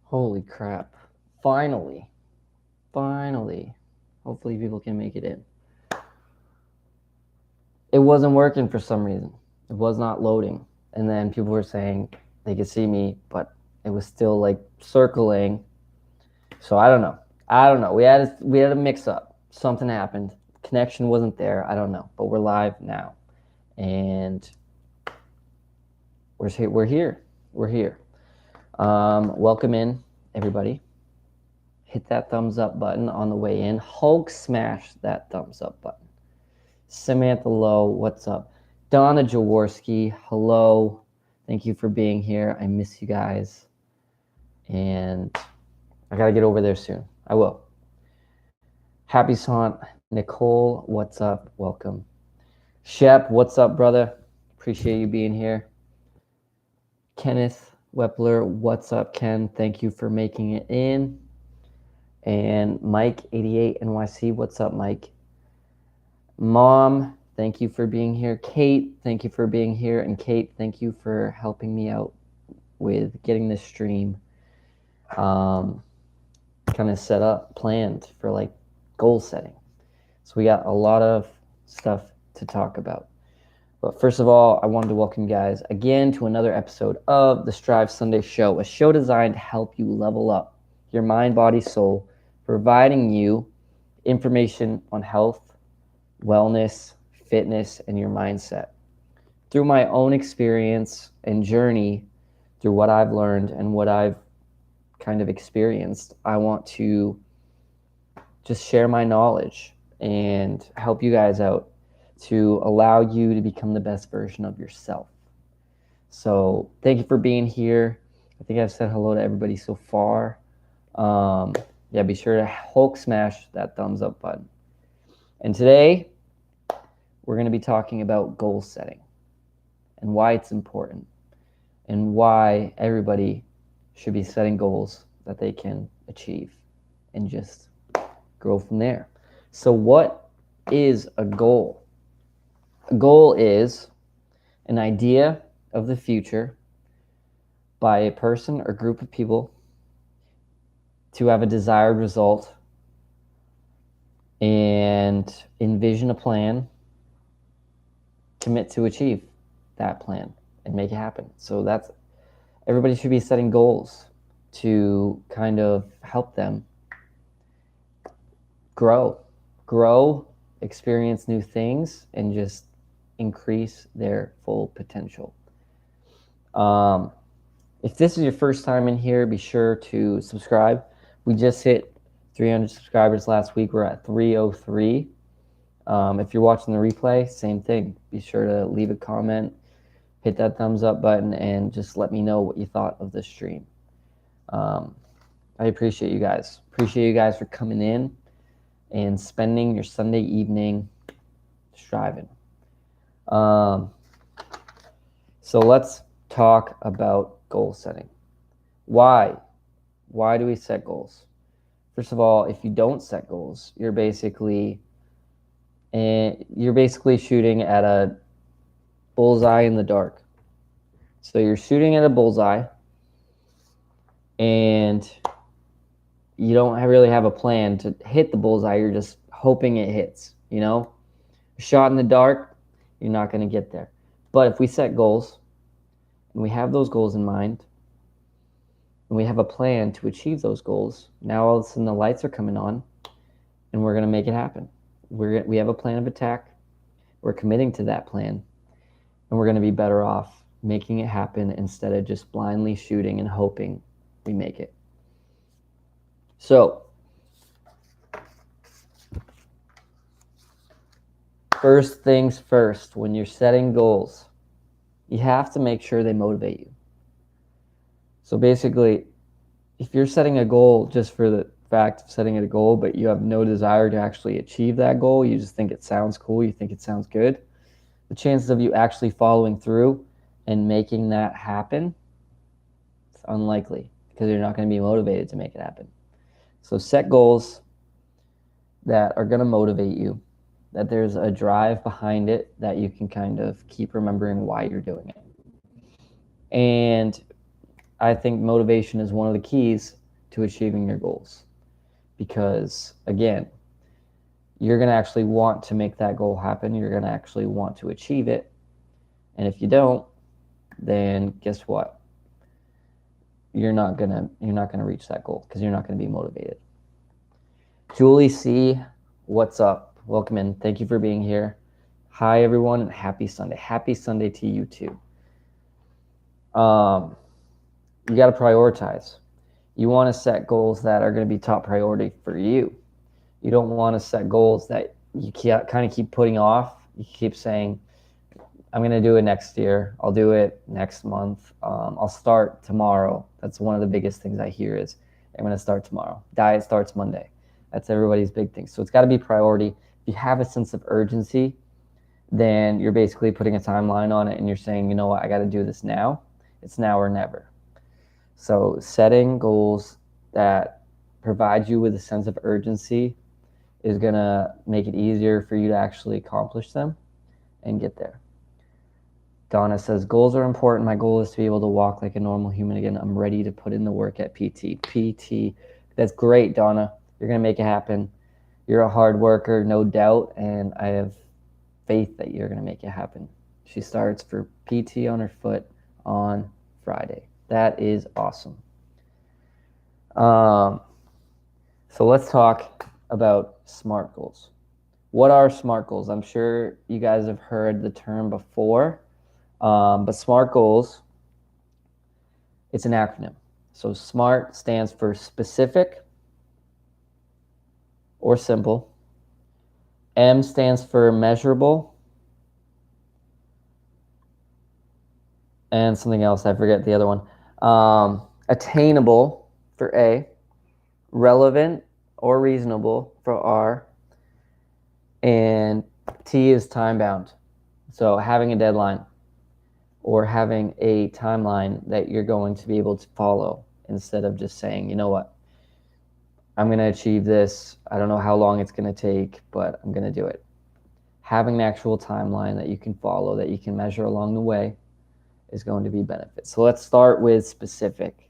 Holy crap. Finally. Hopefully people can make it in. It wasn't working for some reason. It was not loading. And then people were saying they could see me, but it was still like circling. So I don't know. We had a mix up. Something happened. Connection wasn't there. I don't know. But we're live now. And we're here. Welcome in, everybody. Hit that thumbs up button on the way in. Hulk smash that thumbs up button. Samantha Lowe, what's up? Donna Jaworski, hello. Thank you for being here. I miss you guys. And I got to get over there soon. I will. Happy Sant. Nicole, what's up? Welcome. Shep, what's up, brother? Appreciate you being here. Kenneth Wepler, what's up, Ken? Thank you for making it in. And Mike, 88 NYC, what's up, Mike? Mom, thank you for being here. Kate, thank you for being here. And Kate, thank you for helping me out with getting this stream kind of set up, planned for like goal setting. So we got a lot of stuff to talk about. But first of all, I wanted to welcome you guys again to another episode of the Strive Sunday Show, a show designed to help you level up your mind, body, soul, providing you information on health, wellness, fitness, and your mindset. Through my own experience and journey, through what I've learned and what I've kind of experienced, I want to just share my knowledge and help you guys out to allow you to become the best version of yourself. So thank you for being here. I think I've said hello to everybody so far. Yeah, be sure to Hulk smash that thumbs up button. And today, we're going to be talking about goal setting and why it's important and why everybody should be setting goals that they can achieve and just grow from there. So what is a goal? A goal is an idea of the future by a person or group of people to have a desired result and envision a plan, commit to achieve that plan and make it happen. So that's everybody should be setting goals to kind of help them grow, experience new things, and just increase their full potential. If this is your first time in here, be sure to subscribe. We just hit 300 subscribers last week. We're at 303. If you're watching the replay, same thing. Be sure to leave a comment, hit that thumbs up button, and just let me know what you thought of the stream. I appreciate you guys. Appreciate you guys for coming in and spending your Sunday evening striving. So let's talk about goal setting. Why? Why do we set goals? First of all, if you don't set goals, you're basically shooting at a bullseye in the dark. So you're shooting at a bullseye and you don't really have a plan to hit the bullseye. You're just hoping it hits, you know? Shot in the dark, you're not going to get there. But if we set goals and we have those goals in mind and we have a plan to achieve those goals, now all of a sudden the lights are coming on and we're going to make it happen. We have a plan of attack. We're committing to that plan and we're going to be better off making it happen instead of just blindly shooting and hoping we make it. So, first things first, when you're setting goals, you have to make sure they motivate you. So basically, if you're setting a goal just for the fact of setting a goal, but you have no desire to actually achieve that goal, you just think it sounds cool, you think it sounds good, the chances of you actually following through and making that happen, it's unlikely because you're not going to be motivated to make it happen. So set goals that are going to motivate you, that there's a drive behind it, that you can kind of keep remembering why you're doing it. And I think motivation is one of the keys to achieving your goals. Because again, you're going to actually want to make that goal happen. You're going to actually want to achieve it. And if you don't, then guess what? You're not going to reach that goal because you're not going to be motivated. Julie C, what's up? Welcome in. Thank you for being here. Hi everyone, and happy Sunday. Happy Sunday to you too. You got to prioritize. You want to set goals that are going to be top priority for you. You don't want to set goals that you kind of keep putting off. You keep saying, I'm going to do it next year. I'll do it next month. I'll start tomorrow. That's one of the biggest things I hear is, I'm going to start tomorrow. Diet starts Monday. That's everybody's big thing. So it's got to be priority. If you have a sense of urgency, then you're basically putting a timeline on it and you're saying, you know what, I got to do this now. It's now or never. So setting goals that provide you with a sense of urgency is going to make it easier for you to actually accomplish them and get there. Donna says, goals are important. My goal is to be able to walk like a normal human again. I'm ready to put in the work at PT. PT, that's great, Donna. You're going to make it happen. You're a hard worker, no doubt, and I have faith that you're going to make it happen. She starts for PT on her foot on Friday. That is awesome. So let's talk about SMART goals. What are SMART goals? I'm sure you guys have heard the term before, but SMART goals, it's an acronym. So SMART stands for specific or simple. M stands for measurable. And something else, I forget the other one. Attainable for A. Relevant or reasonable for R. And T is time bound. So having a deadline or having a timeline that you're going to be able to follow instead of just saying, you know what, I'm going to achieve this. I don't know how long it's going to take, but I'm going to do it. Having an actual timeline that you can follow, that you can measure along the way, is going to be benefit. So let's start with specific.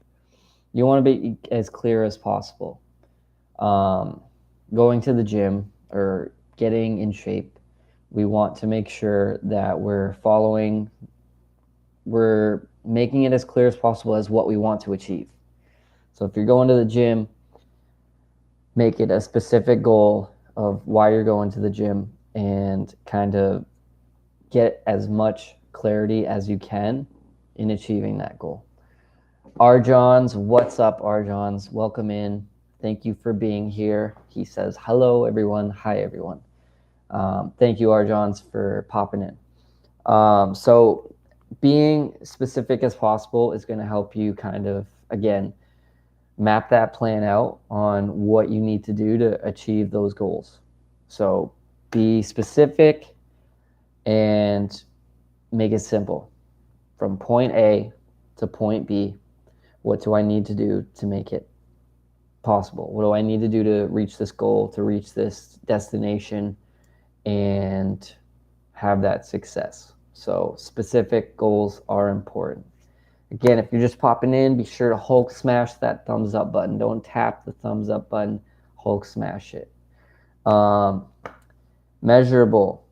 You want to be as clear as possible. Going to the gym or getting in shape, we want to make sure that we're making it as clear as possible as what we want to achieve. So if you're going to the gym, make it a specific goal of why you're going to the gym and kind of get as much clarity as you can in achieving that goal. Arjons, what's up, Arjons? Welcome in. Thank you for being here. He says, hello, everyone. Hi, everyone. Thank you, Arjons, for popping in. So being specific as possible is going to help you kind of, again, map that plan out on what you need to do to achieve those goals. So be specific and make it simple. From point A to point B, what do I need to do to make it possible? What do I need to do to reach this goal, to reach this destination, and have that success? So specific goals are important. Again, if you're just popping in, be sure to Hulk smash that thumbs up button. Don't tap the thumbs up button, Hulk smash it. Measurable.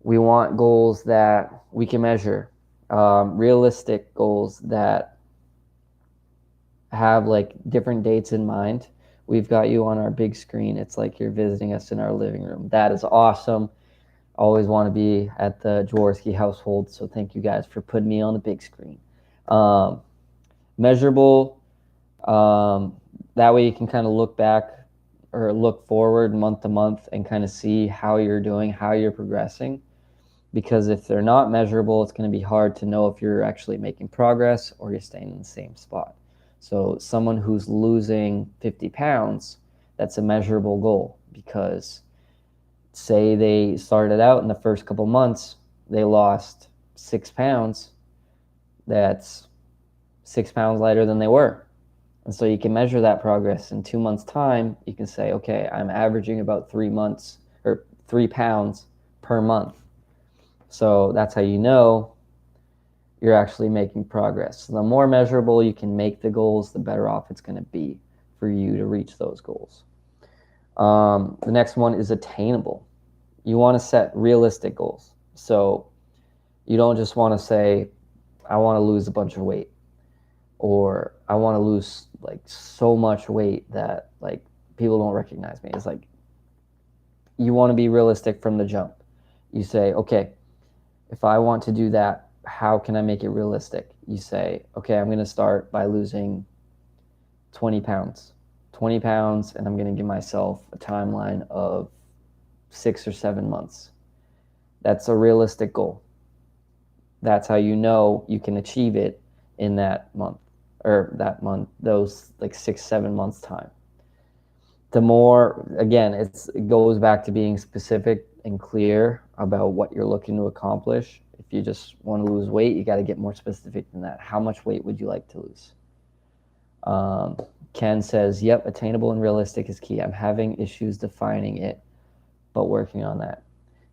We want goals that we can measure. Realistic goals that have like different dates in mind. We've got you on our big screen. It's like you're visiting us in our living room. That is awesome. Always want to be at the Jaworski household, so thank you guys for putting me on the big screen. Measurable, that way you can kind of look back or look forward month to month and kind of see how you're doing, how you're progressing. Because if they're not measurable, it's going to be hard to know if you're actually making progress or you're staying in the same spot. So someone who's losing 50 pounds, that's a measurable goal, because say they started out in the first couple months, they lost 6 pounds, that's 6 pounds lighter than they were. And so you can measure that progress in 2 months' time. You can say, okay, I'm averaging about 3 pounds per month. So that's how you know you're actually making progress. So the more measurable you can make the goals, the better off it's going to be for you to reach those goals. The next one is attainable. You want to set realistic goals. So you don't just want to say, I want to lose a bunch of weight, or I want to lose like so much weight that like people don't recognize me. It's like, you want to be realistic from the jump. You say, okay, if I want to do that, how can I make it realistic? You say, okay, I'm going to start by losing 20 pounds. 20 pounds, and I'm going to give myself a timeline of 6 or 7 months. That's a realistic goal. That's how you know you can achieve it in that month, those like 6, 7 months time. The more, again, it goes back to being specific and clear about what you're looking to accomplish. If you just want to lose weight, you got to get more specific than that. How much weight would you like to lose? Ken says, yep, attainable and realistic is key. I'm having issues defining it, but working on that.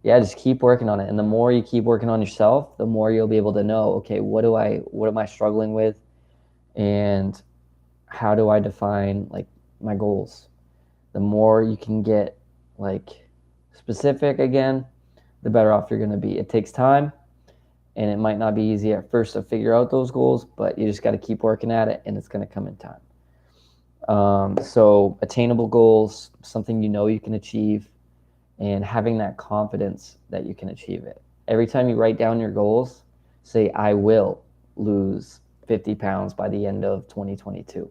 Yeah, just keep working on it. And the more you keep working on yourself, the more you'll be able to know, okay, what am I struggling with? And how do I define like my goals? The more you can get like specific again, the better off you're going to be. It takes time, and it might not be easy at first to figure out those goals, but you just got to keep working at it, and it's going to come in time. So attainable goals, something you know you can achieve, and having that confidence that you can achieve it. Every time you write down your goals, say, I will lose 50 pounds by the end of 2022.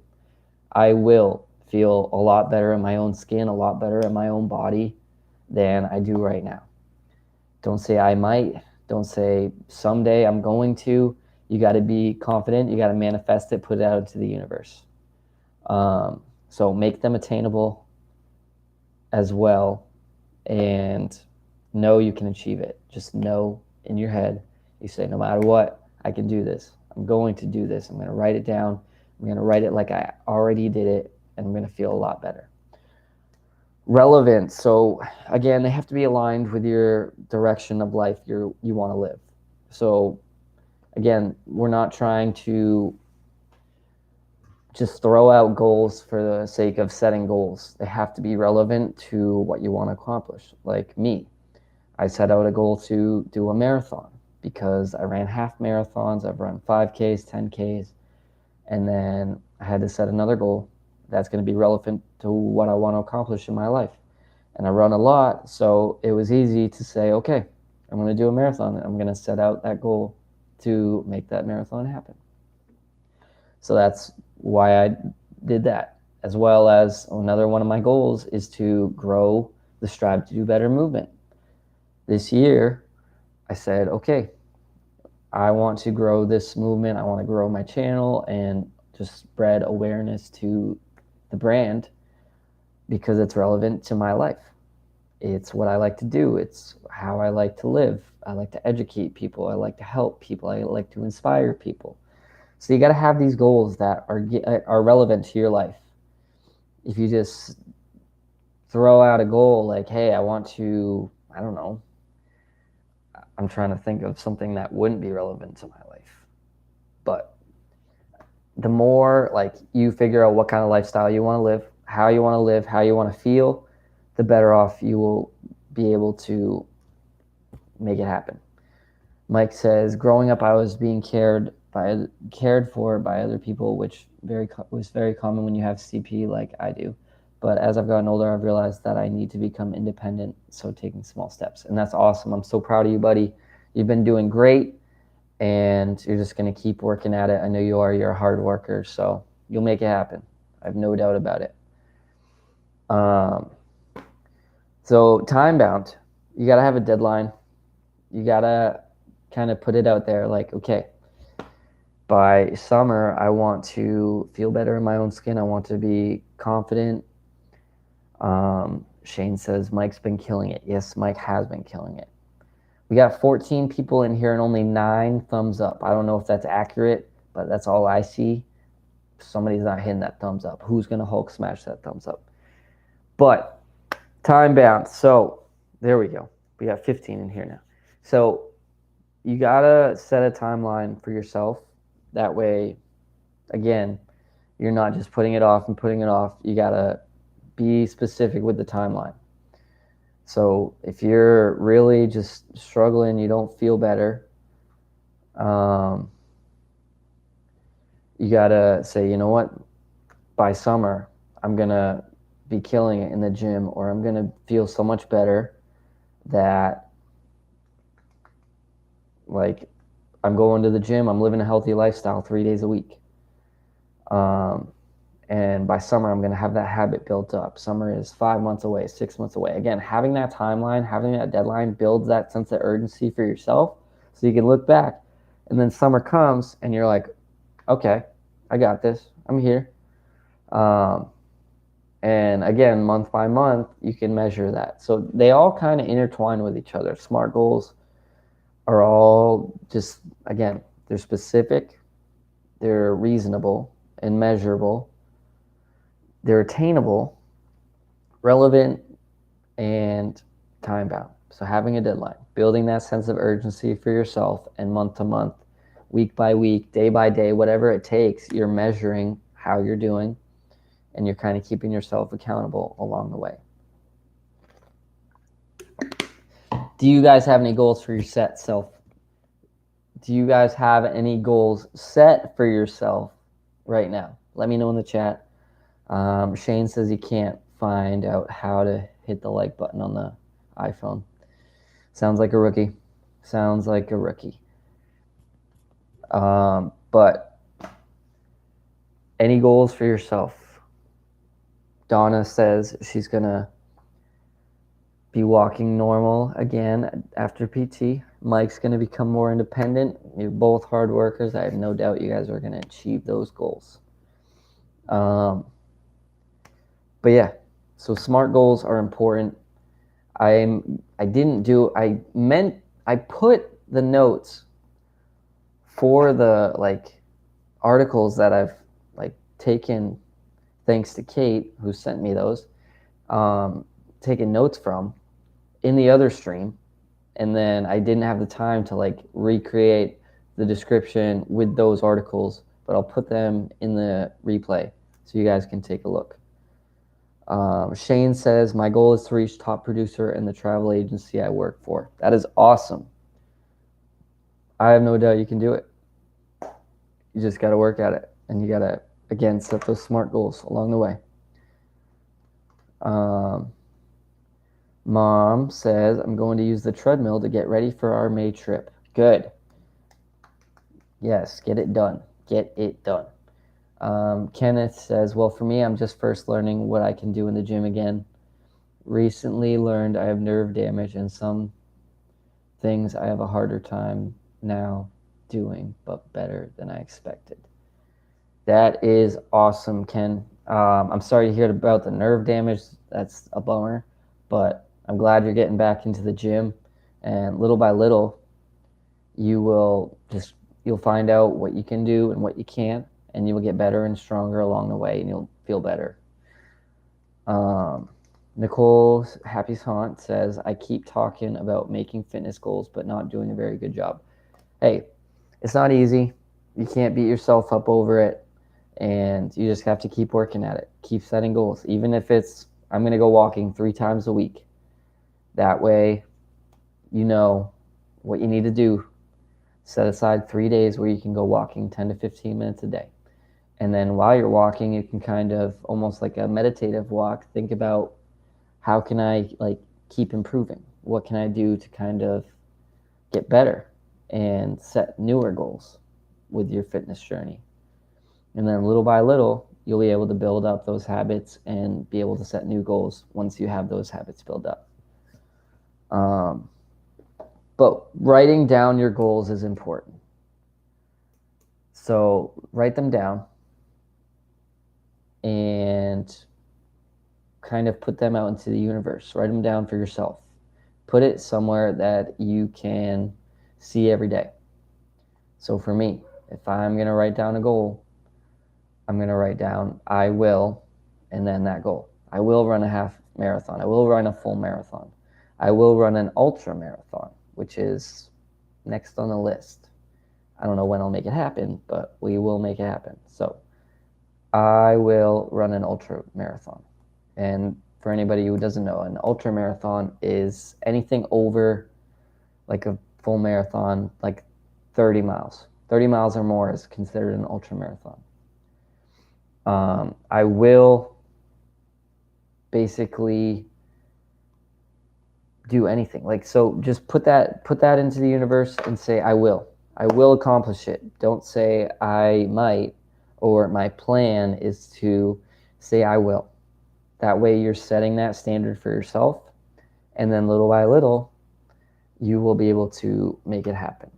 I will feel a lot better in my own skin, a lot better in my own body than I do right now. Don't say I might. Don't say someday I'm going to. You got to be confident. You got to manifest it, put it out into the universe. So make them attainable as well, and know you can achieve it. Just know in your head, you say, no matter what, I can do this. I'm going to do this. I'm going to write it down. I'm going to write it like I already did it, and I'm going to feel a lot better. Relevance. So again, they have to be aligned with your direction of life you want to live. So again, we're not trying to just throw out goals for the sake of setting goals. They have to be relevant to what you want to accomplish. Like me, I set out a goal to do a marathon because I ran half marathons. I've run 5Ks, 10Ks, and then I had to set another goal that's going to be relevant to what I want to accomplish in my life. And I run a lot, so it was easy to say, okay, I'm going to do a marathon. I'm going to set out that goal to make that marathon happen. So that's why I did that. As well as another one of my goals is to grow the Strive to Do Better movement. This year, I said, okay, I want to grow this movement. I want to grow my channel and just spread awareness to the brand because it's relevant to my life. It's what I like to do. It's how I like to live. I like to educate people. I like to help people. I like to inspire people. So you got to have these goals that are relevant to your life. If you just throw out a goal like, hey, I want to, I don't know, I'm trying to think of something that wouldn't be relevant to my life. But the more like you figure out what kind of lifestyle you want to live, how you want to live, how you want to feel, the better off you will be able to make it happen. Mike says, growing up, I was being cared for by other people, which was very common when you have CP like I do. But as I've gotten older, I've realized that I need to become independent, so taking small steps. And that's awesome. I'm so proud of you, buddy. You've been doing great, and you're just going to keep working at it. I know you are. You're a hard worker, so you'll make it happen. I have no doubt about it. So time-bound. You got to have a deadline. You got to kind of put it out there like, okay, by summer, I want to feel better in my own skin. I want to be confident. Shane says, Mike's been killing it. Yes, Mike has been killing it. We got 14 people in here and only 9 thumbs up. I don't know if that's accurate, but that's all I see. Somebody's not hitting that thumbs up. Who's going to Hulk smash that thumbs up? But time bound. So there we go. We got 15 in here now. So you gotta set a timeline for yourself. That way, again, you're not just putting it off and putting it off. You gotta be specific with the timeline. So if you're really just struggling, you don't feel better, you gotta say, you know what, by summer, I'm gonna be killing it in the gym, or I'm gonna feel so much better that, like, I'm going to the gym, I'm living a healthy lifestyle 3 days a week. And by summer, I'm going to have that habit built up. Summer is 5 months away, 6 months away. Again, having that timeline, having that deadline builds that sense of urgency for yourself so you can look back. And then summer comes and you're like, okay, I got this. I'm here. And again, month by month, you can measure that. So they all kind of intertwine with each other. SMART goals are all just, again, they're specific, they're reasonable and measurable. They're attainable, relevant, and time-bound. So having a deadline, building that sense of urgency for yourself, and month to month, week by week, day by day, whatever it takes, you're measuring how you're doing, and you're kind of keeping yourself accountable along the way. Do you guys have any goals for your set self? Do you guys have any goals set for yourself right now? Let me know in the chat. Shane says he can't find out how to hit the like button on the iPhone. Sounds like a rookie. Sounds like a rookie. But any goals for yourself? Donna says she's going to be walking normal again after PT. Mike's going to become more independent. You're both hard workers. I have no doubt you guys are going to achieve those goals. But yeah, so SMART goals are important. I put the notes for the articles that I've taken, thanks to Kate who sent me those, taken notes from in the other stream, and then I didn't have the time to recreate the description with those articles, but I'll put them in the replay so you guys can take a look. Shane says, my goal is to reach top producer in the travel agency I work for. That is awesome. I have no doubt you can do it. You just got to work at it. And you got to, again, set those SMART goals along the way. Mom says, I'm going to use the treadmill to get ready for our May trip. Good. Yes, get it done. Get it done. Kenneth says, well, for me, I'm just first learning what I can do in the gym again. Recently learned I have nerve damage, and some things I have a harder time now doing, but better than I expected. That is awesome, Ken. I'm sorry to hear about the nerve damage. That's a bummer, but I'm glad you're getting back into the gym, and little by little, you'll find out what you can do and what you can't, and you'll get better and stronger along the way, and you'll feel better. Nicole Happy's Haunt says, I keep talking about making fitness goals, but not doing a very good job. Hey, it's not easy. You can't beat yourself up over it, and you just have to keep working at it. Keep setting goals, even if it's, I'm going to go walking 3 times a week. That way, you know what you need to do. Set aside 3 days where you can go walking 10 to 15 minutes a day. And then while you're walking, you can kind of, almost like a meditative walk, think about, how can I keep improving? What can I do to kind of get better and set newer goals with your fitness journey? And then little by little, you'll be able to build up those habits and be able to set new goals once you have those habits built up. But writing down your goals is important. So write them down and kind of put them out into the universe. Write them down for yourself. Put it somewhere that you can see every day. So for me, if I'm going to write down a goal, I'm going to write down, I will, and then that goal. I will run a half marathon. I will run a full marathon. I will run an ultra marathon, which is next on the list. I don't know when I'll make it happen, but we will make it happen. So I will run an ultra marathon. And for anybody who doesn't know, an ultra marathon is anything over like a full marathon, like 30 miles. 30 miles or more is considered an ultra marathon. I will basically do anything. Like, so just put that into the universe and say, I will accomplish it. Don't say I might, or my plan is to say I will. That way you're setting that standard for yourself. And then little by little, you will be able to make it happen.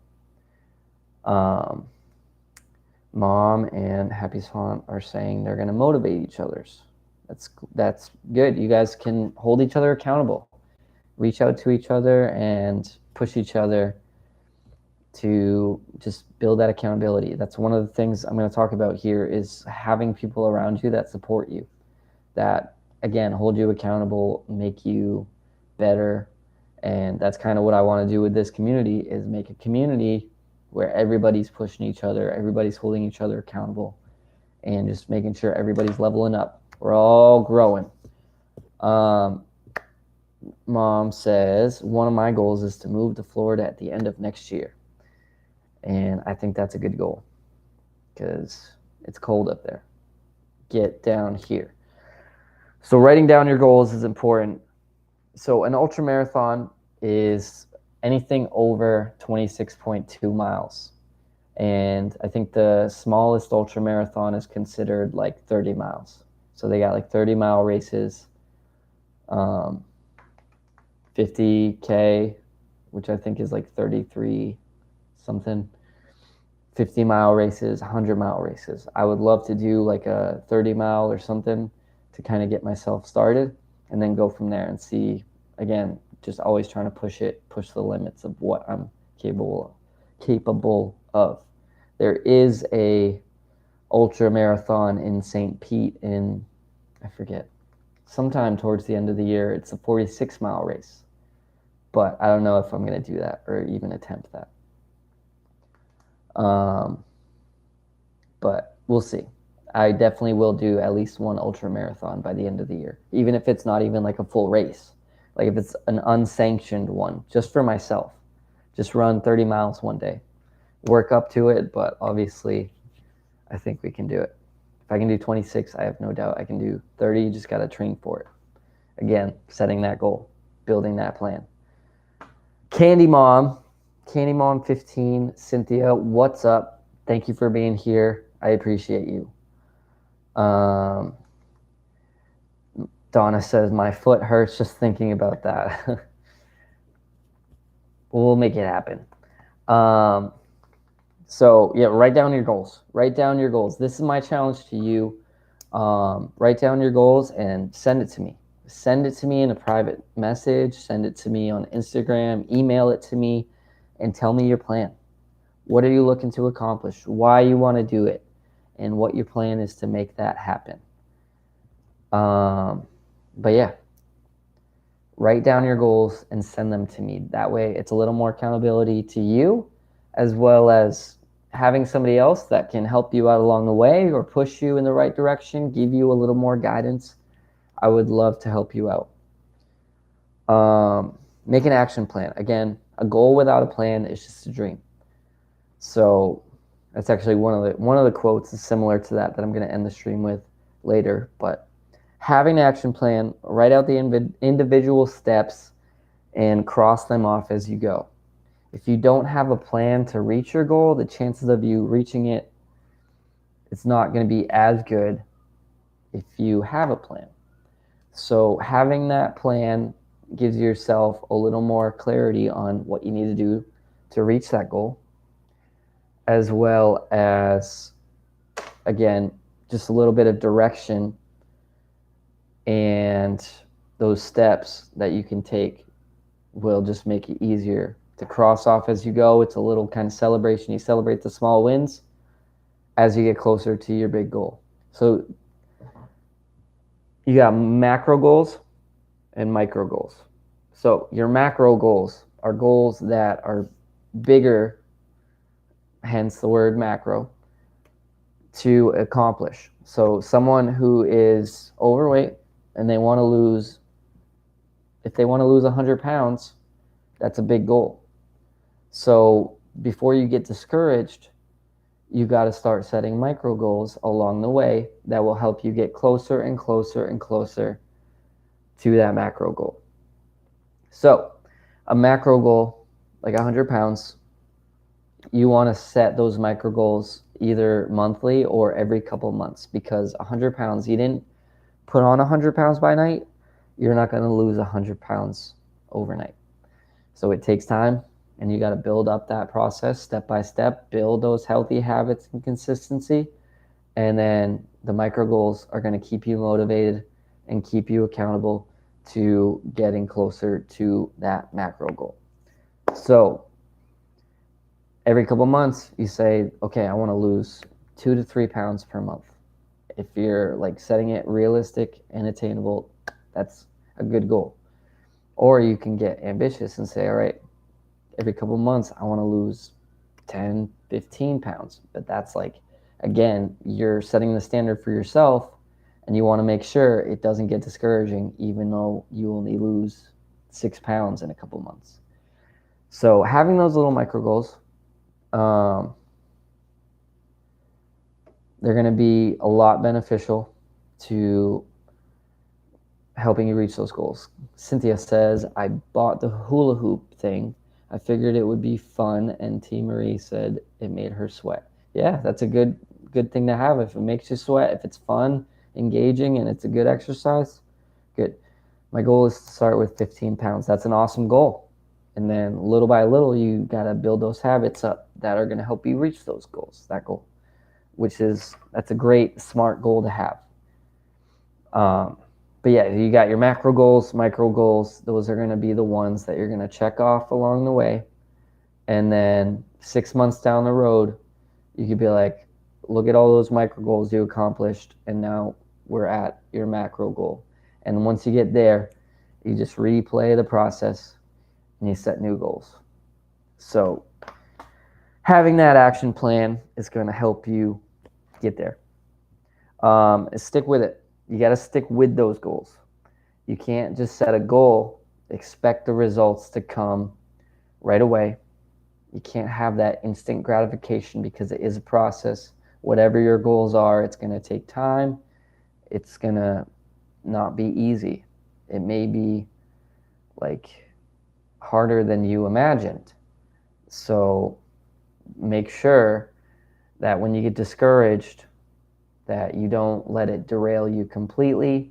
Mom and Happy Swan are saying they're going to motivate each other's. That's good. You guys can hold each other accountable. Reach out to each other and push each other to just build that accountability. That's one of the things I'm going to talk about here, is having people around you that support you, that, again, hold you accountable, make you better. And that's kind of what I want to do with this community, is make a community where everybody's pushing each other, everybody's holding each other accountable, and just making sure everybody's leveling up. We're all growing. Mom says, one of my goals is to move to Florida at the end of next year. And I think that's a good goal, because it's cold up there. Get down here. So writing down your goals is important. So an ultra marathon is anything over 26.2 miles. And I think the smallest ultra marathon is considered like 30 miles. So they got like 30-mile races, 50K, which I think is like 33 something, 50-mile races, 100-mile races. I would love to do like a 30-mile or something to kind of get myself started, and then go from there and see, again, just always trying to push the limits of what I'm capable of. There is a ultra marathon in St. Pete in, I forget, sometime towards the end of the year. It's a 46-mile race, but I don't know if I'm going to do that or even attempt that. But we'll see. I definitely will do at least one ultra marathon by the end of the year, even if it's not even like a full race. Like if it's an unsanctioned one, just for myself, just run 30 miles one day, work up to it. But obviously, I think we can do it. If I can do 26, I have no doubt I can do 30. You just got to train for it. Again, setting that goal, building that plan. Candy Mom 15, Cynthia, what's up? Thank you for being here. I appreciate you. Donna says, my foot hurts just thinking about that. We'll make it happen. So yeah, write down your goals. Write down your goals. This is my challenge to you. Write down your goals and send it to me. Send it to me in a private message. Send it to me on Instagram. Email it to me and tell me your plan. What are you looking to accomplish? Why you want to do it? And what your plan is to make that happen. But yeah, write down your goals and send them to me. That way it's a little more accountability to you, as well as having somebody else that can help you out along the way or push you in the right direction, give you a little more guidance. I would love to help you out. Make an action plan. Again, a goal without a plan is just a dream. So that's actually one of the quotes is similar to that I'm going to end the stream with later. But having an action plan, write out the individual steps and cross them off as you go. If you don't have a plan to reach your goal, the chances of you reaching it, it's not going to be as good if you have a plan. So having that plan gives yourself a little more clarity on what you need to do to reach that goal, as well as, again, just a little bit of direction, and those steps that you can take will just make it easier to cross off as you go. It's a little kind of celebration. You celebrate the small wins as you get closer to your big goal. So you got macro goals and micro goals. So your macro goals are goals that are bigger, hence the word macro, to accomplish. So someone who is overweight and they want to lose, if they want to lose 100 pounds, that's a big goal. So before you get discouraged, you got to start setting micro goals along the way that will help you get closer and closer and closer to that macro goal. So a macro goal, like 100 pounds, you want to set those micro goals either monthly or every couple months, because 100 pounds, you didn't put on 100 pounds by night, you're not going to lose 100 pounds overnight. So it takes time, and you got to build up that process step by step, build those healthy habits and consistency. And then the micro goals are going to keep you motivated and keep you accountable to getting closer to that macro goal. So every couple months you say, okay, I want to lose 2 to 3 pounds per month. If you're like setting it realistic and attainable, that's a good goal. Or you can get ambitious and say, all right, every couple months I want to lose 10, 15 pounds. But that's like, again, you're setting the standard for yourself, and you want to make sure it doesn't get discouraging, even though you only lose 6 pounds in a couple months. So having those little micro goals, they're going to be a lot beneficial to helping you reach those goals. Cynthia says, I bought the hula hoop thing. I figured it would be fun, and T. Marie said it made her sweat. Yeah, that's a good thing to have. If it makes you sweat, if it's fun, engaging, and it's a good exercise, good. My goal is to start with 15 pounds. That's an awesome goal. And then little by little, you got to build those habits up that are going to help you reach those goals, that goal, that's a great, smart goal to have. But yeah, you got your macro goals, micro goals. Those are going to be the ones that you're going to check off along the way. And then 6 months down the road, you could be like, look at all those micro goals you accomplished, and now we're at your macro goal. And once you get there, you just replay the process and you set new goals. So having that action plan is going to help you get there. Stick with it. You got to stick with those goals. You can't just set a goal, expect the results to come right away. You can't have that instant gratification, because it is a process. Whatever your goals are, it's going to take time. It's going to not be easy. It may be like harder than you imagined. So make sure that when you get discouraged, that you don't let it derail you completely,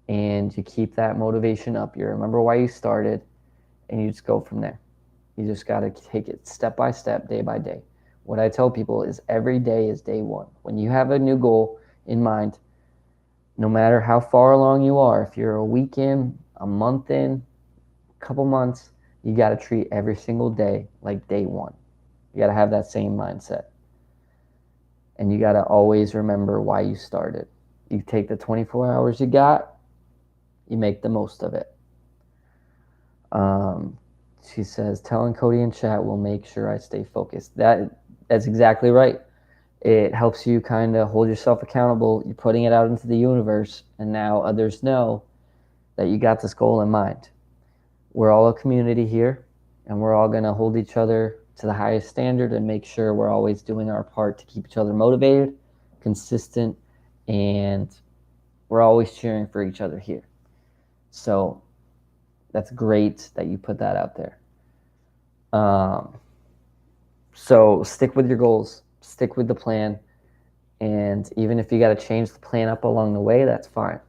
and you keep that motivation up. You remember why you started, and you just go from there. You just got to take it step by step, day by day. What I tell people is every day is day one. When you have a new goal in mind, no matter how far along you are, if you're a week in, a month in, a couple months, you got to treat every single day like day one. You got to have that same mindset. And you got to always remember why you started. You take the 24 hours you got, you make the most of it. She says, telling Cody in chat will make sure I stay focused. That's exactly right. It helps you kind of hold yourself accountable. You're putting it out into the universe, and now others know that you got this goal in mind. We're all a community here, and we're all going to hold each other to the highest standard and make sure we're always doing our part to keep each other motivated, consistent, and we're always cheering for each other here. So that's great that you put that out there. So stick with your goals, stick with the plan, and even if you got to change the plan up along the way, that's fine.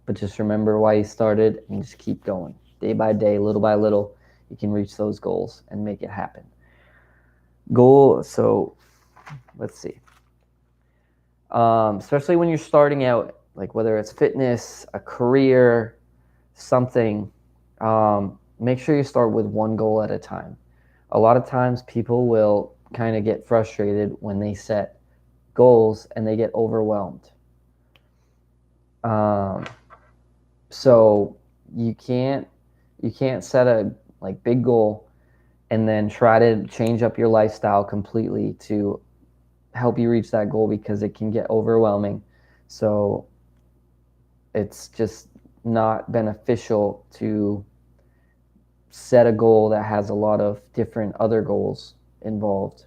But just remember why you started, and just keep going. Day by day, little by little, you can reach those goals and make it happen. So let's see. Especially when you're starting out, like whether it's fitness, a career, something, make sure you start with one goal at a time. A lot of times people will kind of get frustrated when they set goals and they get overwhelmed. So you can't set a big goal and then try to change up your lifestyle completely to help you reach that goal, because it can get overwhelming. So it's just not beneficial to set a goal that has a lot of different other goals involved.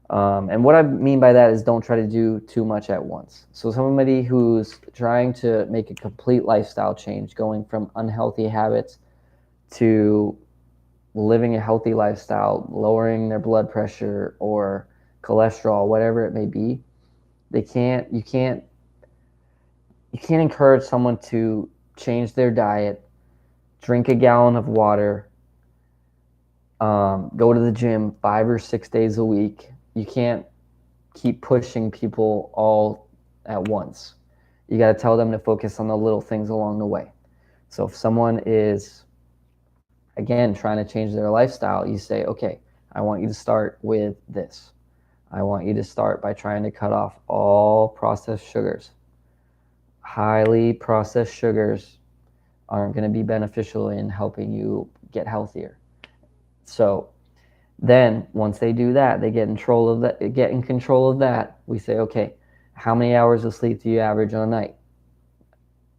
And what I mean by that is don't try to do too much at once. So somebody who's trying to make a complete lifestyle change, going from unhealthy habits to living a healthy lifestyle, lowering their blood pressure or cholesterol, whatever it may be, you can't encourage someone to change their diet, drink a gallon of water, go to the gym 5 or 6 days a week. You can't keep pushing people all at once. You got to tell them to focus on the little things along the way. So if someone is, again, trying to change their lifestyle, you say, okay, I want you to start with this. I want you to start by trying to cut off all processed sugars. Highly processed sugars aren't going to be beneficial in helping you get healthier. So then once they do that, they get in control of that. We say, okay, how many hours of sleep do you average on a night?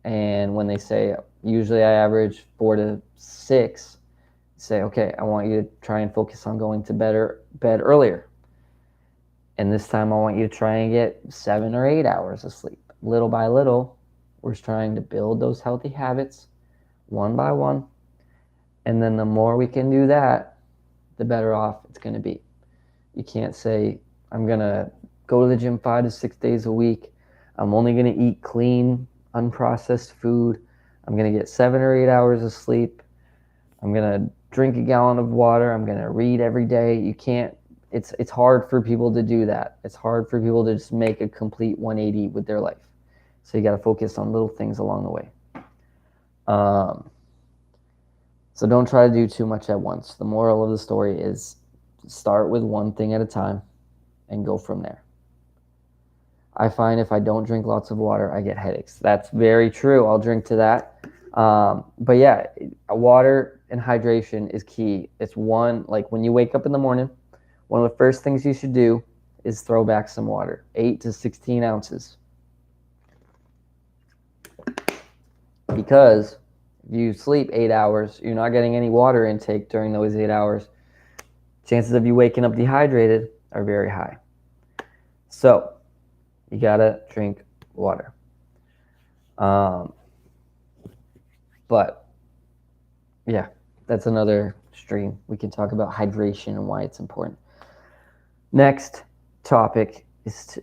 And when they say, usually I average 4 to 6, say, okay, I want you to try and focus on going to bed earlier. And this time I want you to try and get 7 or 8 hours of sleep. Little by little, we're trying to build those healthy habits one by one. And then the more we can do that, the better off it's going to be. You can't say, I'm going to go to the gym 5 to 6 days a week. I'm only going to eat clean, unprocessed food. I'm going to get 7 or 8 hours of sleep. I'm going to drink a gallon of water. I'm going to read every day. You can't. It's hard for people to do that. It's hard for people to just make a complete 180 with their life. So you got to focus on little things along the way. So don't try to do too much at once. The moral of the story is start with one thing at a time and go from there. I find if I don't drink lots of water, I get headaches. That's very true. I'll drink to that. But yeah, water and hydration is key. It's one, like when you wake up in the morning, one of the first things you should do is throw back some water, 8 to 16 ounces. Because if you sleep 8 hours, you're not getting any water intake during those 8 hours. Chances of you waking up dehydrated are very high. So you gotta drink water. But yeah, that's another stream. We can talk about hydration and why it's important. Next topic is,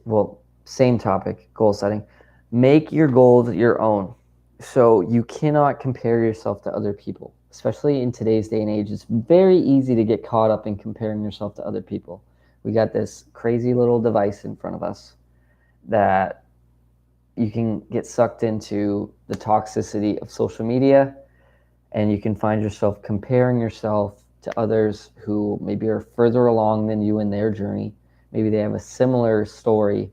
same topic, goal setting. Make your goals your own. So you cannot compare yourself to other people, especially in today's day and age. It's very easy to get caught up in comparing yourself to other people. We got this crazy little device in front of us that you can get sucked into the toxicity of social media, and you can find yourself comparing yourself to others who maybe are further along than you in their journey. Maybe they have a similar story,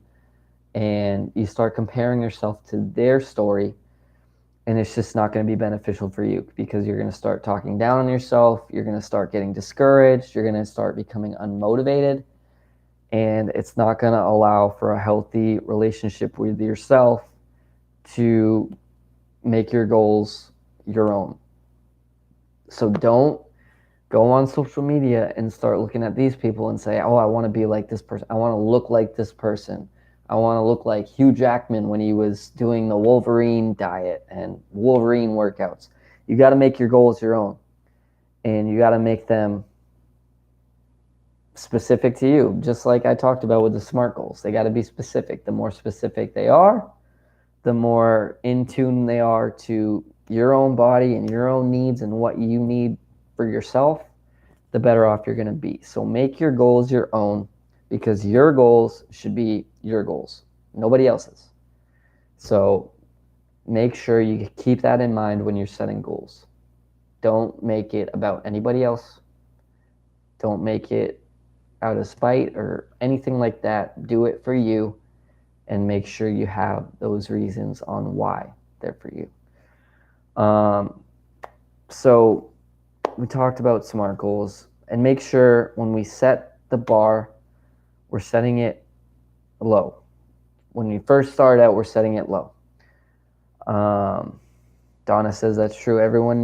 and you start comparing yourself to their story, and it's just not going to be beneficial for you, because you're going to start talking down on yourself. You're going to start getting discouraged. You're going to start becoming unmotivated, and it's not going to allow for a healthy relationship with yourself to make your goals your own. So don't go on social media and start looking at these people and say, oh, I want to be like this person. I want to look like this person. I want to look like Hugh Jackman when he was doing the Wolverine diet and Wolverine workouts. You got to make your goals your own, and you got to make them specific to you. Just like I talked about with the SMART goals, they got to be specific. The more specific they are, the more in tune they are to your own body and your own needs and what you need for yourself, the better off you're going to be. So make your goals your own, because your goals should be your goals, nobody else's. So make sure you keep that in mind when you're setting goals. Don't make it about anybody else. Don't make it out of spite or anything like that. Do it for you, and make sure you have those reasons on why they're for you. So we talked about SMART goals, And make sure when we set the bar, we're setting it low. When we first start out, we're setting it low. Donna says that's true. Everyone's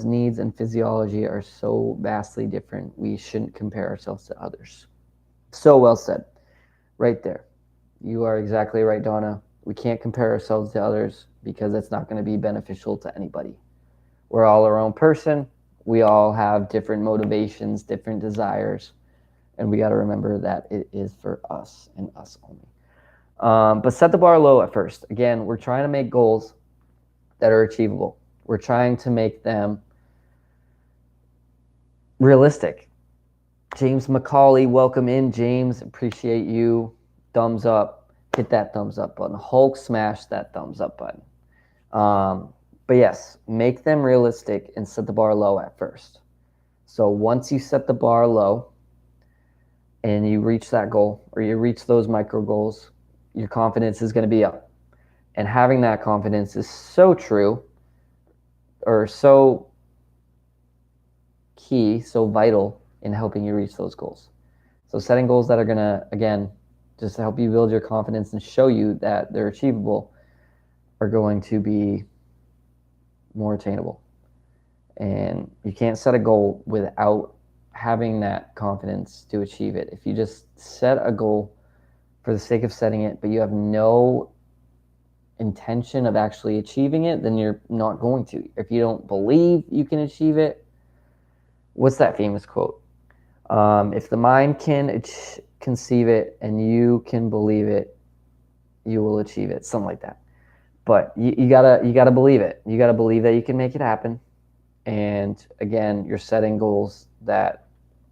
needs and physiology are so vastly different. We shouldn't compare ourselves to others. So well said. Right there. You are exactly right, Donna. We can't compare ourselves to others because it's not going to be beneficial to anybody. We're all our own person. We all have different motivations, different desires, and we got to remember that it is for us and us only. But set the bar low at first. Again, we're trying to make goals that are achievable. We're trying to make them realistic. James McCauley, welcome in. James, appreciate you. Thumbs up. Hit that thumbs up button. Hulk smash that thumbs up button. But yes, make them realistic and set the bar low at first. So once you set the bar low and you reach that goal or you reach those micro goals, your confidence is going to be up. And having that confidence is so true or so key, so vital in helping you reach those goals. So setting goals that are going to, again, just help you build your confidence and show you that they're achievable are going to be more attainable. And you can't set a goal without having that confidence to achieve it. If you just set a goal for the sake of setting it, but you have no intention of actually achieving it, then you're not going to. If you don't believe you can achieve it, what's that famous quote? If the mind can conceive it and you can believe it, you will achieve it. Something like that. But you gotta believe it. You gotta believe that you can make it happen. And again, you're setting goals that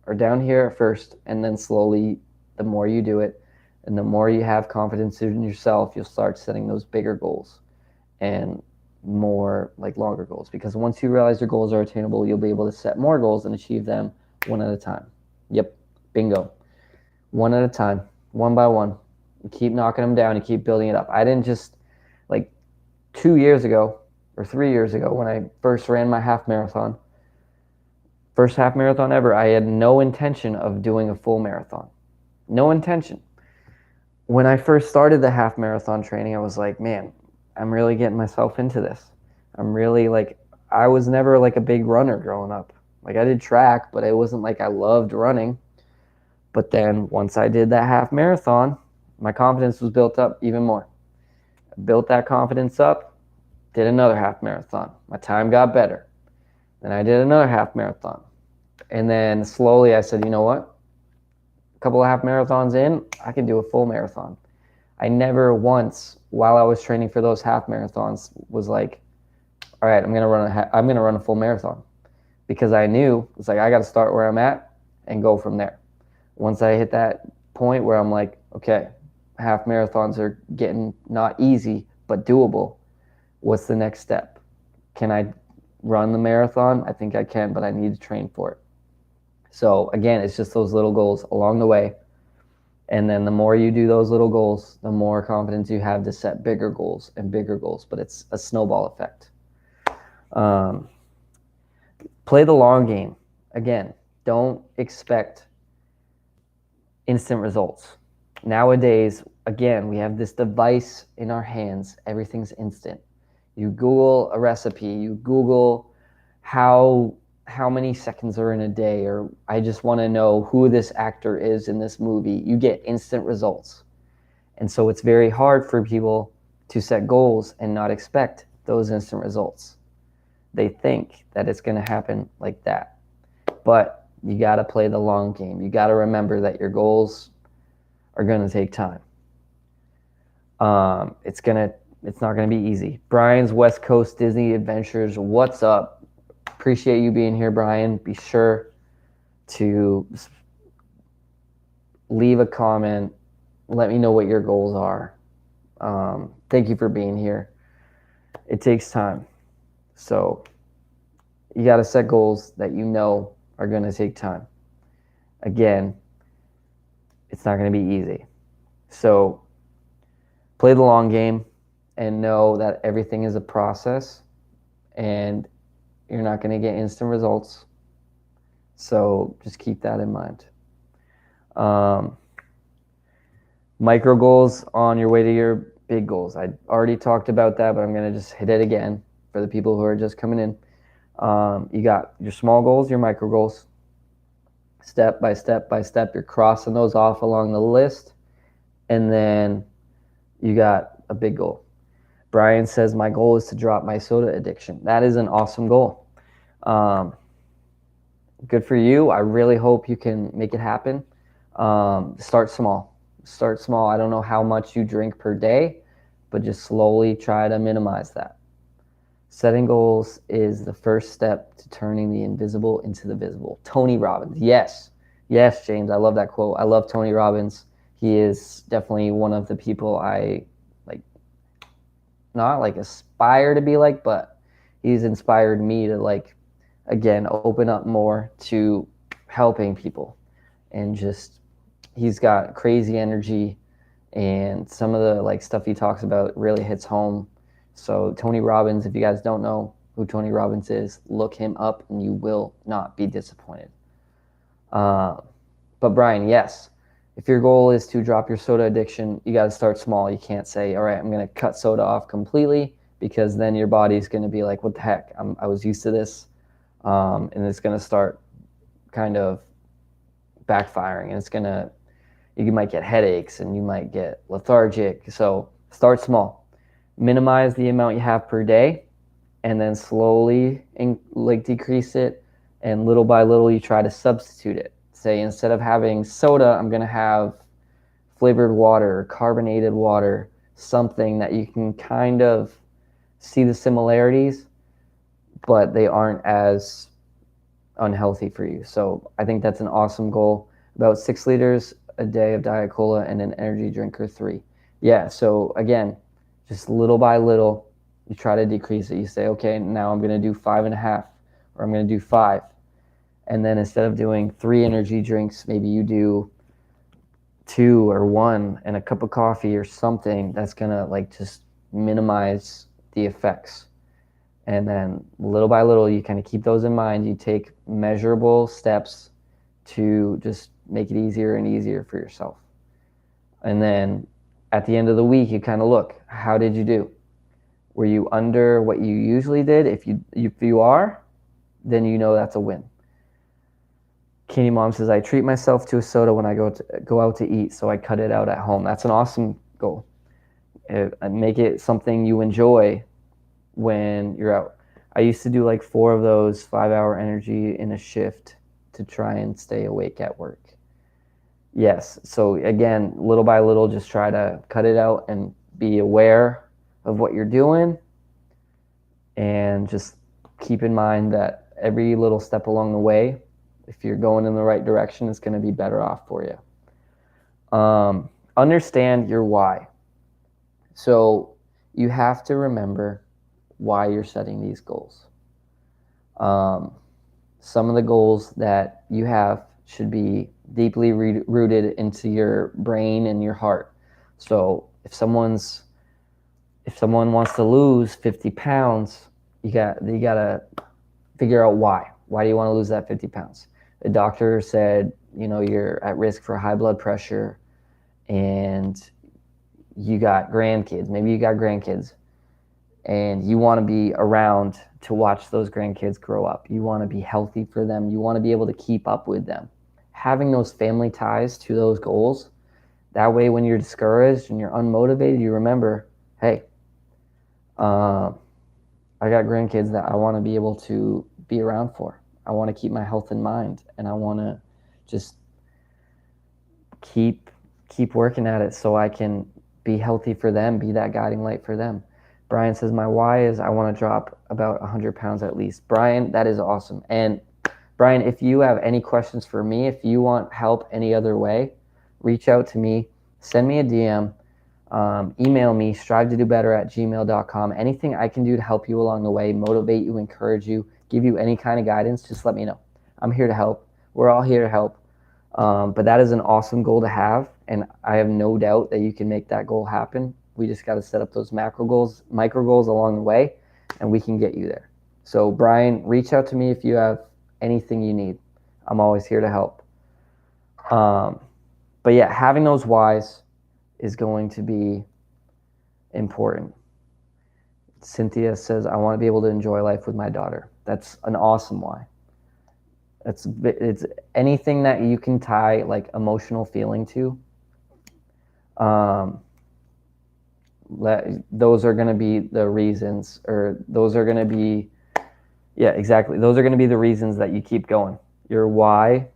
are down here at first, and then slowly, the more you do it, and the more you have confidence in yourself, you'll start setting those bigger goals and more like longer goals. Because once you realize your goals are attainable, you'll be able to set more goals and achieve them one at a time. Yep, bingo. One at a time, one by one. You keep knocking them down, you keep building it up. I didn't just, like 2 years ago or 3 years ago when I first ran my half marathon, first half marathon ever, I had no intention of doing a full marathon. No intention. When I first started the half marathon training, I was like, man, I'm really getting myself into this. I'm really like, I was never like a big runner growing up. Like I did track, but it wasn't like I loved running. But then once I did that half marathon, my confidence was built up even more. I built that confidence up, did another half marathon. My time got better. Then I did another half marathon. And then slowly I said, you know what? A couple of half marathons in, I can do a full marathon. I never once, while I was training for those half marathons, was like, all right, I'm gonna run a full marathon, because I knew it's like I got to start where I'm at and go from there. Once I hit that point where I'm like, okay, half marathons are getting not easy but doable. What's the next step? Can I run the marathon? I think I can, but I need to train for it. So again, it's just those little goals along the way. And then the more you do those little goals, the more confidence you have to set bigger goals and bigger goals. But it's a snowball effect. Play the long game. Again, don't expect instant results. Nowadays, again, we have this device in our hands. Everything's instant. You Google a recipe. You Google how many seconds are in a day, or I just want to know who this actor is in this movie. You get instant results. And so it's very hard for people to set goals and not expect those instant results. They think that it's going to happen like that. But you got to play the long game. You got to remember that your goals are going to take time. It's not going to be easy. Brian's West Coast Disney Adventures, what's up? Appreciate you being here, Brian. Be sure to leave a comment. Let me know what your goals are. Thank you for being here. It takes time. So you got to set goals that you know are going to take time. Again, it's not going to be easy. So play the long game and know that everything is a process, and you're not going to get instant results. So just keep that in mind. Micro goals on your way to your big goals. I already talked about that, but I'm going to just hit it again for the people who are just coming in. You got your small goals, your micro goals. Step by step by step, you're crossing those off along the list. And then you got a big goal. Brian says, my goal is to drop my soda addiction. That is an awesome goal. Good for you. I really hope you can make it happen. Start small. Start small. I don't know how much you drink per day, but just slowly try to minimize that. Setting goals is the first step to turning the invisible into the visible. Tony Robbins. Yes. Yes, James. I love that quote. I love Tony Robbins. He is definitely one of the people I like, not like aspire to be like, but he's inspired me to like, again, open up more to helping people. And just, he's got crazy energy, and some of the like stuff he talks about really hits home. So Tony Robbins, if you guys don't know who Tony Robbins is, look him up and you will not be disappointed. But Brian, yes, if your goal is to drop your soda addiction, you got to start small. You can't say, all right, I'm going to cut soda off completely, because then your body's going to be like, what the heck? I was used to this. And it's going to start kind of backfiring, and it's going to, you might get headaches and you might get lethargic. So start small. Minimize the amount you have per day, and then slowly decrease it, and little by little you try to substitute it. Say, instead of having soda, I'm going to have flavored water, carbonated water, something that you can kind of see the similarities, but they aren't as unhealthy for you. So I think that's an awesome goal. About 6 liters a day of Diet Cola and an energy drink or 3. Yeah, so again, just little by little, you try to decrease it. You say, okay, now I'm going to do 5.5, or I'm going to do 5. And then instead of doing 3 energy drinks, maybe you do 2 or 1 and a cup of coffee or something that's going to like just minimize the effects. And then little by little, you kind of keep those in mind. You take measurable steps to just make it easier and easier for yourself. And then at the end of the week, you kind of look, how did you do? Were you under what you usually did? If you are, then you know that's a win. Kenny Mom says, I treat myself to a soda when I go out to eat, so I cut it out at home. That's an awesome goal. Make it something you enjoy when you're out. I used to do like 4 of those 5-hour energy in a shift to try and stay awake at work. Yes. So again, little by little, just try to cut it out and be aware of what you're doing, and just keep in mind that every little step along the way, if you're going in the right direction, it's going to be better off for you. Understand your why. So you have to remember why you're setting these goals. Some of the goals that you have should be deeply rooted into your brain and your heart. So if someone wants to lose 50 pounds, you got to figure out why. Why do you want to lose that 50 pounds? The doctor said, you're at risk for high blood pressure, and you got grandkids. Maybe you got grandkids, and you want to be around to watch those grandkids grow up. You want to be healthy for them. You want to be able to keep up with them. Having those family ties to those goals, that way when you're discouraged and you're unmotivated, you remember, hey, I got grandkids that I want to be able to be around for. I want to keep my health in mind, and I want to just keep working at it so I can be healthy for them, be that guiding light for them. Brian says, my why is I want to drop about 100 pounds at least. Brian, that is awesome. And Brian, if you have any questions for me, if you want help any other way, reach out to me, send me a DM, email me, strive2dobetter@gmail.com. Anything I can do to help you along the way, motivate you, encourage you, give you any kind of guidance, just let me know. I'm here to help. We're all here to help. But that is an awesome goal to have, and I have no doubt that you can make that goal happen. We just got to set up those macro goals, micro goals along the way, and we can get you there. So Brian, reach out to me if you have anything you need. I'm always here to help. But yeah, having those whys is going to be important. Cynthia says, I want to be able to enjoy life with my daughter. That's an awesome why. It's anything that you can tie like emotional feeling to. Those are going to be the reasons, or those are going to be, yeah, exactly. Those are going to be the reasons that you keep going. Your why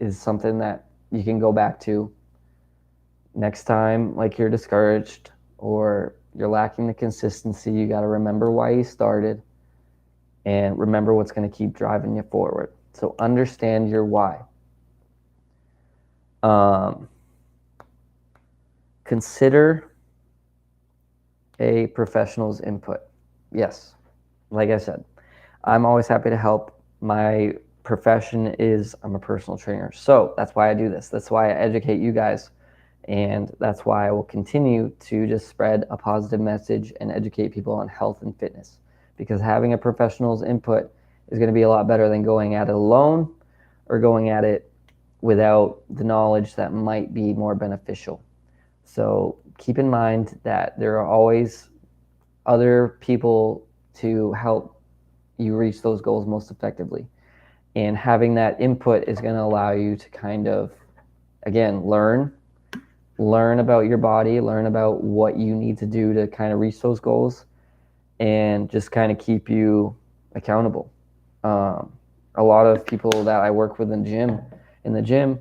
is something that you can go back to next time, like you're discouraged or you're lacking the consistency. You got to remember why you started and remember what's going to keep driving you forward. So understand your why. Consider a professional's input. Yes, like I said, I'm always happy to help. My profession is I'm a personal trainer. So that's why I do this. That's why I educate you guys. And that's why I will continue to just spread a positive message and educate people on health and fitness. Because having a professional's input is going to be a lot better than going at it alone or going at it without the knowledge that might be more beneficial. So keep in mind that there are always other people to help you reach those goals most effectively. And having that input is going to allow you to kind of, again, learn about your body, learn about what you need to do to kind of reach those goals, and just kind of keep you accountable. A lot of people that I work with in the gym,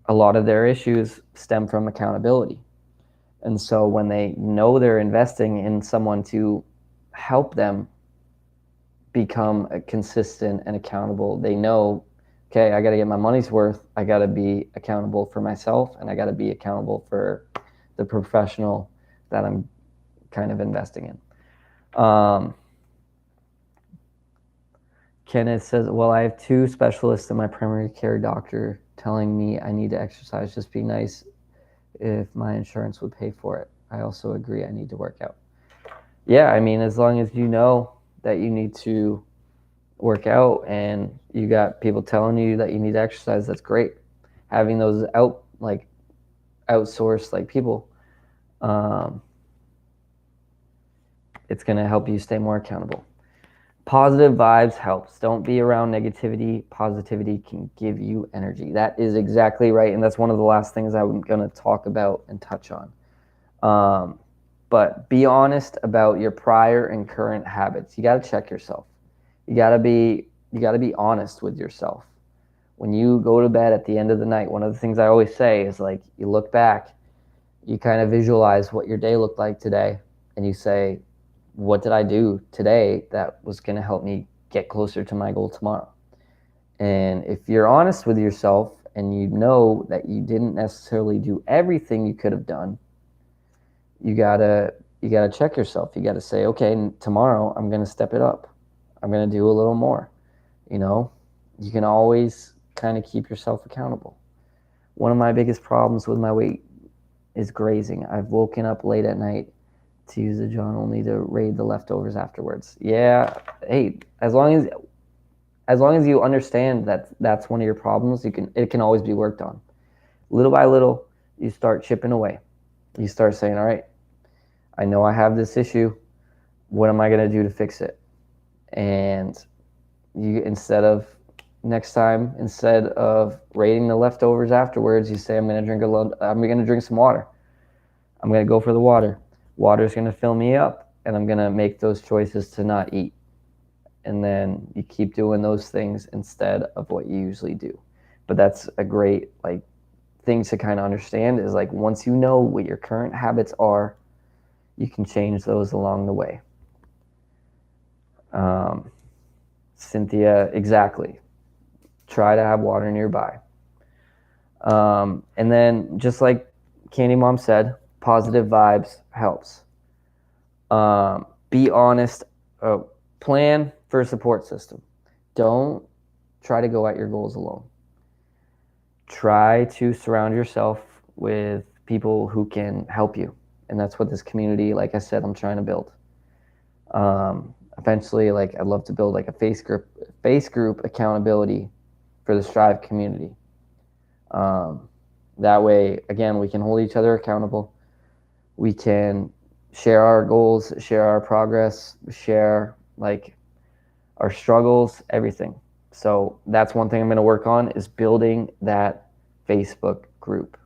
a lot of their issues stem from accountability. And so when they know they're investing in someone to help them become consistent and accountable, they know, okay, I got to get my money's worth. I got to be accountable for myself, and I got to be accountable for the professional that I'm kind of investing in. Kenneth says, well, I have 2 specialists and my primary care doctor telling me I need to exercise. Just be nice if my insurance would pay for it. I also agree I need to work out. Yeah, I mean, as long as you know that you need to work out and you got people telling you that you need to exercise, that's great. Having those outsourced people, it's going to help you stay more accountable. Positive vibes helps. Don't be around negativity. Positivity can give you energy. That is exactly right, and that's one of the last things I'm going to talk about and touch on. But be honest about your prior and current habits. You got to check yourself. You got to be honest with yourself. When you go to bed at the end of the night, one of the things I always say is you look back, you kind of visualize what your day looked like today, and you say, what did I do today that was going to help me get closer to my goal tomorrow? And if you're honest with yourself and you know that you didn't necessarily do everything you could have done, you gotta check yourself. You gotta say, okay, tomorrow I'm gonna step it up. I'm gonna do a little more. You can always kind of keep yourself accountable. One of my biggest problems with my weight is grazing. I've woken up late at night to use the John only to raid the leftovers afterwards. Yeah, hey, as long as you understand that that's one of your problems, it can always be worked on. Little by little, you start chipping away. You start saying, all right, I know I have this issue. What am I going to do to fix it? And instead of raiding the leftovers afterwards, you say, I'm going to drink some water. I'm going to go for the water. Water's going to fill me up, and I'm going to make those choices to not eat. And then you keep doing those things instead of what you usually do. But that's a great thing to kind of understand is once you know what your current habits are, you can change those along the way. Cynthia, exactly. Try to have water nearby. And then just like Candy Mom said, positive vibes helps. Be honest. Plan for a support system. Don't try to go at your goals alone. Try to surround yourself with people who can help you. And that's what this community, like I said, I'm trying to build. Eventually, I'd love to build a face group accountability for the Strive community. That way, again, we can hold each other accountable. We can share our goals, share our progress, share like our struggles, everything. So that's one thing I'm going to work on, is building that Facebook group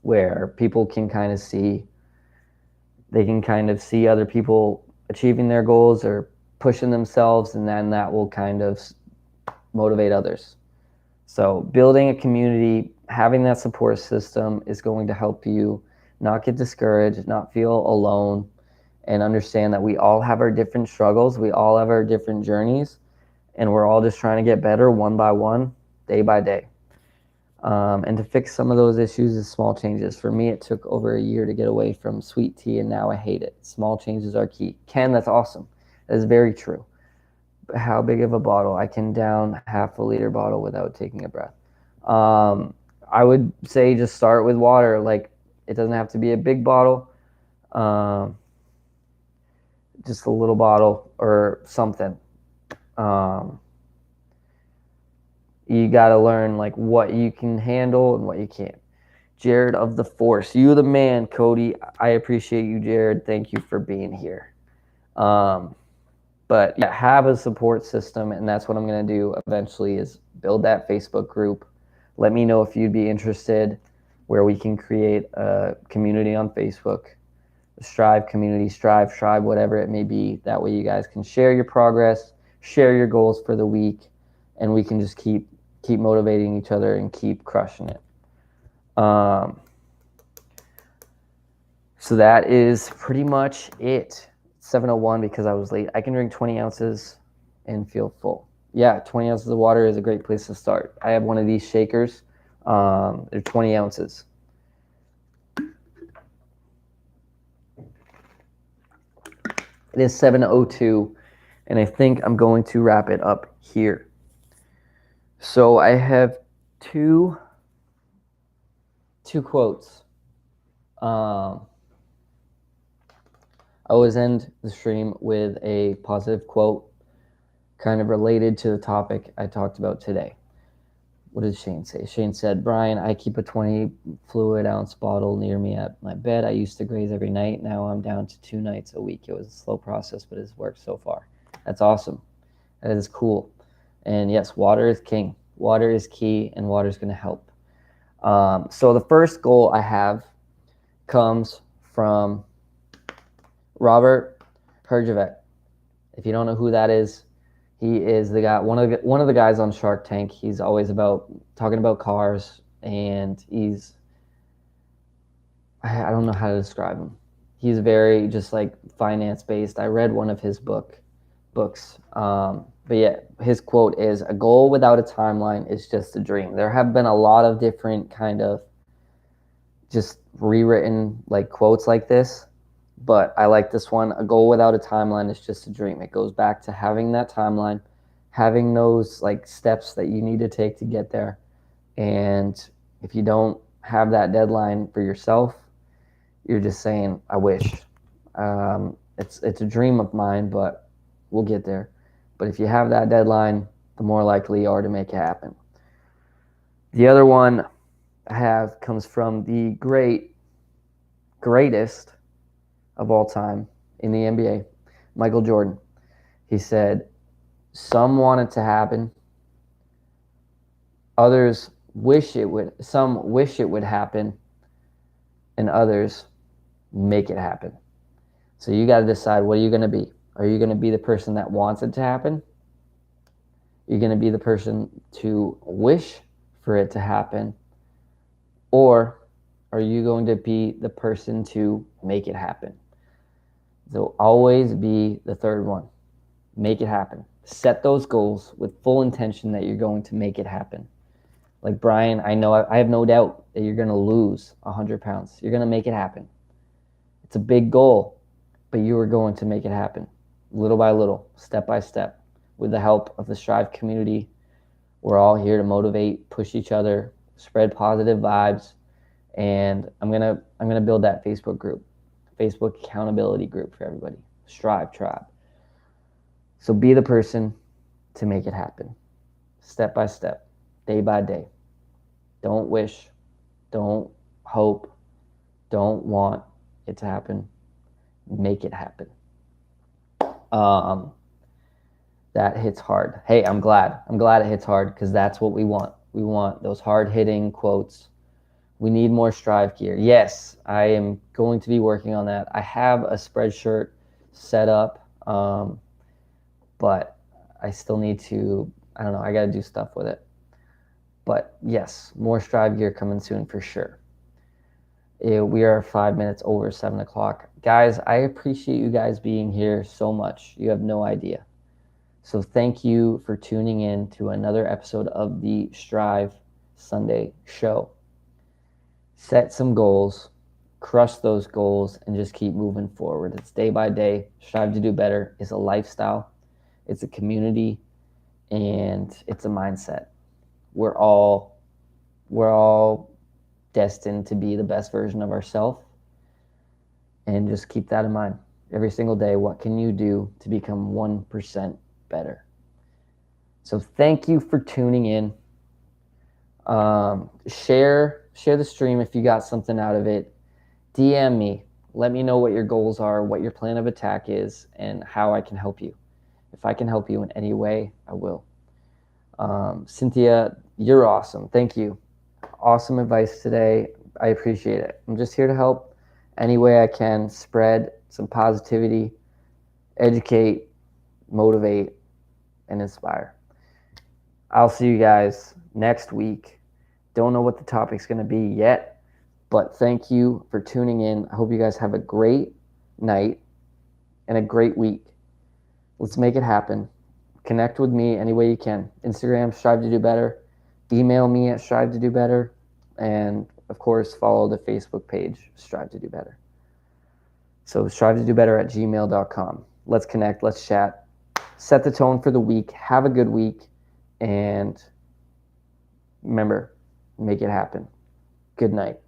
where people can kind of see, they can kind of see other people achieving their goals or pushing themselves, and then that will kind of motivate others. So building a community, having that support system is going to help you not get discouraged, not feel alone, and understand that we all have our different struggles. We all have our different journeys, and we're all just trying to get better one by one, day by day. And to fix some of those issues is small changes. For me, it took over a year to get away from sweet tea, and now I hate it. Small changes are key. Ken, that's awesome. That is very true. How big of a bottle? I can down half a liter bottle without taking a breath. I would say just start with water. Like, it doesn't have to be a big bottle. Just a little bottle or something. You got to learn like what you can handle and what you can't. Jared of the Force, you the man, Cody. I appreciate you, Jared. Thank you for being here. But yeah, have a support system, and that's what I'm going to do eventually, is build that Facebook group. Let me know if you'd be interested, where we can create a community on Facebook, a Strive community, Strive, Tribe, whatever it may be. That way you guys can share your progress, share your goals for the week, and we can just keep motivating each other and keep crushing it. So that is pretty much it. 7:01 because I was late. I can drink 20 ounces and feel full. Yeah, 20 ounces of water is a great place to start. I have one of these shakers. They're 20 ounces. It is 7:02, and I think I'm going to wrap it up here. So I have two quotes. I always end the stream with a positive quote, kind of related to the topic I talked about today. What did Shane say? Shane said, Brian, I keep a 20 fluid ounce bottle near me at my bed. I used to graze every night. Now I'm down to 2 nights a week. It was a slow process, but it's worked so far. That's awesome. That is cool. And yes, water is king. Water is key, and water is going to help. So the first goal I have comes from Robert Herjavec. If you don't know who that is, he is the guy, one of the guys on Shark Tank. He's always talking about cars, and I don't know how to describe him. He's very just like finance based. I read one of his books. But yeah, his quote is, a goal without a timeline is just a dream. There have been a lot of different kind of just rewritten like quotes like this, but I like this one. A goal without a timeline is just a dream. It goes back to having that timeline, having those like steps that you need to take to get there. And if you don't have that deadline for yourself, you're just saying, I wish. It's a dream of mine, but we'll get there. But if you have that deadline, the more likely you are to make it happen. The other one I have comes from the greatest of all time in the NBA, Michael Jordan. He said, some want it to happen. Some wish it would happen, and others make it happen. So you got to decide, what are you going to be? Are you going to be the person that wants it to happen? You're going to be the person to wish for it to happen? Or are you going to be the person to make it happen? So always be the third one. Make it happen. Set those goals with full intention that you're going to make it happen. Like Brian, I have no doubt that you're going to lose 100 pounds. You're going to make it happen. It's a big goal, but you are going to make it happen. Little by little, step by step, with the help of the Strive community. We're all here to motivate, push each other, spread positive vibes, and I'm gonna build that Facebook group, Facebook accountability group for everybody, Strive Tribe. So be the person to make it happen. step by step, day by day. Don't wish, don't hope, don't want it to happen. Make it happen. That hits hard. Hey, I'm glad it hits hard, because that's what we want. We want those hard-hitting quotes. We need more Strive gear. Yes, I am going to be working on that. I have a Spreadshirt set up, but I still need to, I don't know, I got to do stuff with it. But yes, more Strive gear coming soon for sure. We are 5 minutes over 7 o'clock. Guys, I appreciate you guys being here so much. You have no idea. So thank you for tuning in to another episode of the Strive Sunday show. Set some goals, crush those goals, and just keep moving forward. It's day by day. Strive to do better is a lifestyle. It's a community, and it's a mindset. We're all destined to be the best version of ourselves, and just keep that in mind. Every single day, what can you do to become 1% better? So thank you for tuning in. Share the stream if you got something out of it. DM me. Let me know what your goals are, what your plan of attack is, and how I can help you. If I can help you in any way, I will. Cynthia, you're awesome. Thank you. Awesome advice today. I appreciate it. I'm just here to help any way I can. Spread some positivity, educate, motivate, and inspire. I'll see you guys next week. Don't know what the topic's going to be yet, but thank you for tuning in. I hope you guys have a great night and a great week. Let's make it happen. Connect with me any way you can. Instagram, Strive to Do Better. Email me at Strive to Do Better. And, of course, follow the Facebook page, Strive to Do Better. So strive to do better at gmail.com. Let's connect. Let's chat. Set the tone for the week. Have a good week. And remember, make it happen. Good night.